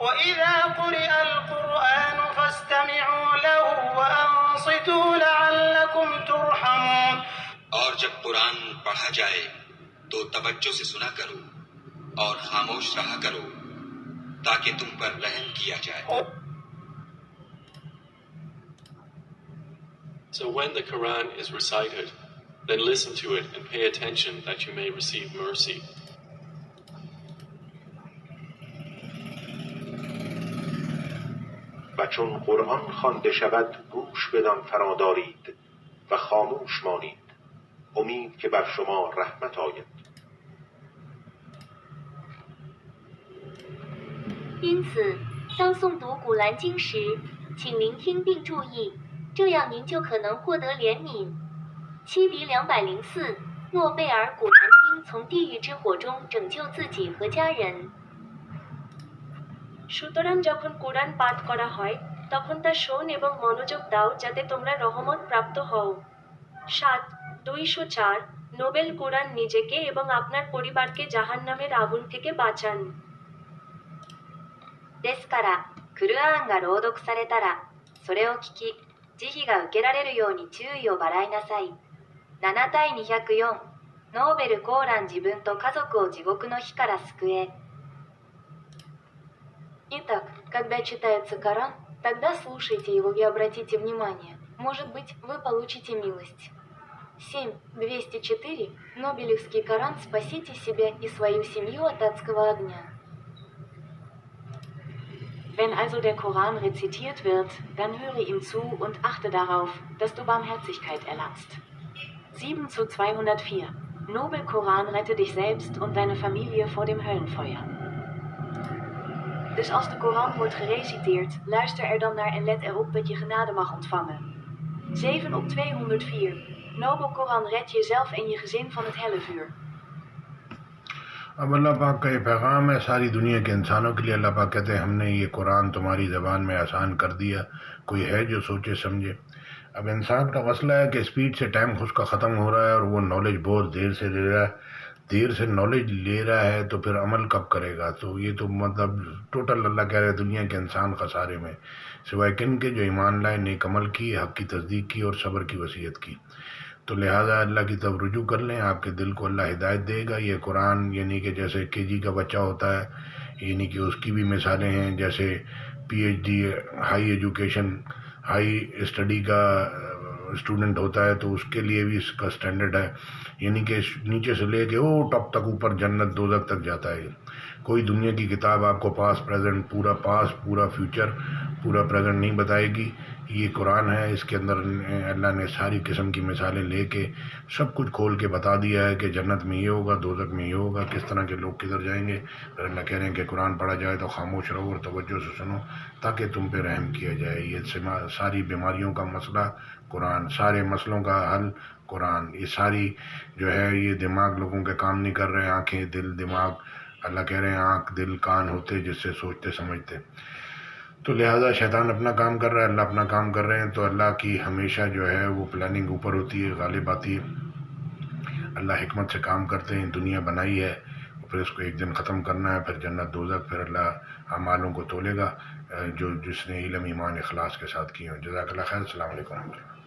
وَإِذَا قُرِئَ الْقُرْآنُ فَاسْتَمِعُوا لَهُ وَأَنصِتُوا لَعَلَّكُمْ تُرْحَمُونَ। और जब कुरान पढ़ा जाए तो तवज्जो से सुना करो और खामोश रहा करो ताकि तुम पर रहम किया जाए। So when the Quran is recited, then listen to it and pay attention that you may receive mercy. و چون قرآن خوانده شود گوش بدان فرادارید و خاموش مانید امید که بر شما رحمت آید. 因此，当诵读古兰经时，请聆听并注意，这样您就可能获得怜悯。7比204，诺贝尔古兰经从地狱之火中拯救自己和家人。 সুতরাং যখন কোরআন পাঠ করা হয় তখন তা শোন এবং মনোযোগ দাও যাতে তোমরা রহমত প্রাপ্ত হও। 7:204 নোবেল কোরআন নিজেকে এবং আপনার পরিবারকে জাহান্নামের আগুন থেকে বাঁচান। ですからクルアーンが朗読されたらそれを聞き慈悲が受けられるように注意を払いなさい。7対204ノーベルコーラン自分と家族を地獄の火から救え。 Итак, когда читается Коран, тогда слушайте его и обратите внимание. Может быть, вы получите милость. 7:204 Нобелевский Коран «Спасите себя и свою семью от адского огня». Wenn also der Koran rezitiert wird, dann höre ihm zu und achte darauf, dass du Barmherzigkeit erlangst. 7:204 Nobel Koran rette dich selbst und deine Familie vor dem Höllenfeuer. Dus als de Koran wordt gereciteerd, luister er dan naar en let erop dat je genade mag ontvangen. 7/204 Nobel Koran red jezelf en je gezin van het hellevuur. अब अल्लाह पाक का ये पैगाम है सारी दुनिया के इंसानों के लिए। अल्लाह पाक कहते हैं हमने ये कुरान तुम्हारी ज़बान में आसान कर दिया, कोई है जो सोचे समझे। अब इंसान का मसला है कि स्पीड से टाइम उसका ख़त्म हो रहा है और वो नॉलेज बहुत देर से ले रहा है। देर से नॉलेज ले रहा है तो फिर अमल कब करेगा? तो ये तो मतलब टोटल अल्लाह कह रहे हैं दुनिया के इंसान खसारे में, सिवाय किन के जो ईमान लाए, नेक अमल की, हक़ की तस्दीक की और सब्र की वसीयत की। तो लिहाजा अल्लाह की तरफ रुजू कर लें, आपके दिल को अल्लाह हिदायत देगा। ये कुरान यानी कि जैसे केजी का बच्चा होता है, यानी कि उसकी भी मिसालें हैं। जैसे PhD high education high study का स्टूडेंट होता है तो उसके लिए भी इसका स्टैंडर्ड है, यानी कि नीचे से लेके वो टॉप तक ऊपर जन्नत दोज़ख तक जाता है। कोई दुनिया की किताब आपको पास पूरा फ्यूचर पूरा प्रेजेंट नहीं बताएगी। ये कुरान है, इसके अंदर अल्लाह ने सारी किस्म की मिसालें लेके सब कुछ खोल के बता दिया है कि जन्नत में ये होगा, दोज़ख में ये होगा, किस तरह के लोग किधर जाएंगे। और अल्लाह कह रहे हैं कि कुरान पढ़ा जाए तो खामोश रहो और तवज्जो से सुनो ताकि तुम पे रहम किया जाए। ये सारी बीमारियों का मसला कुरान, सारे मसलों का हल कुरान। ये सारी जो है ये दिमाग लोगों के काम नहीं कर रहे, आँखें दिल दिमाग, अल्लाह कह रहे हैं आँख दिल कान होते जिससे सोचते समझते। तो लिहाजा शैतान अपना काम कर रहा है, अल्लाह अपना काम कर रहे हैं। तो अल्लाह की हमेशा जो है वो प्लानिंग ऊपर होती है, गालिब आती है। अल्लाह हिकमत से काम करते हैं, दुनिया बनाई है, फिर इसको एक दिन ख़त्म करना है, फिर जन्नत दोज़ख, फिर अल्लाह अमालों को तोलेगा जो जिसने इल्म ईमान इखलास के साथ किए हों। जज़ाकल्लाह खैर। अस्सलाम वालेकुम।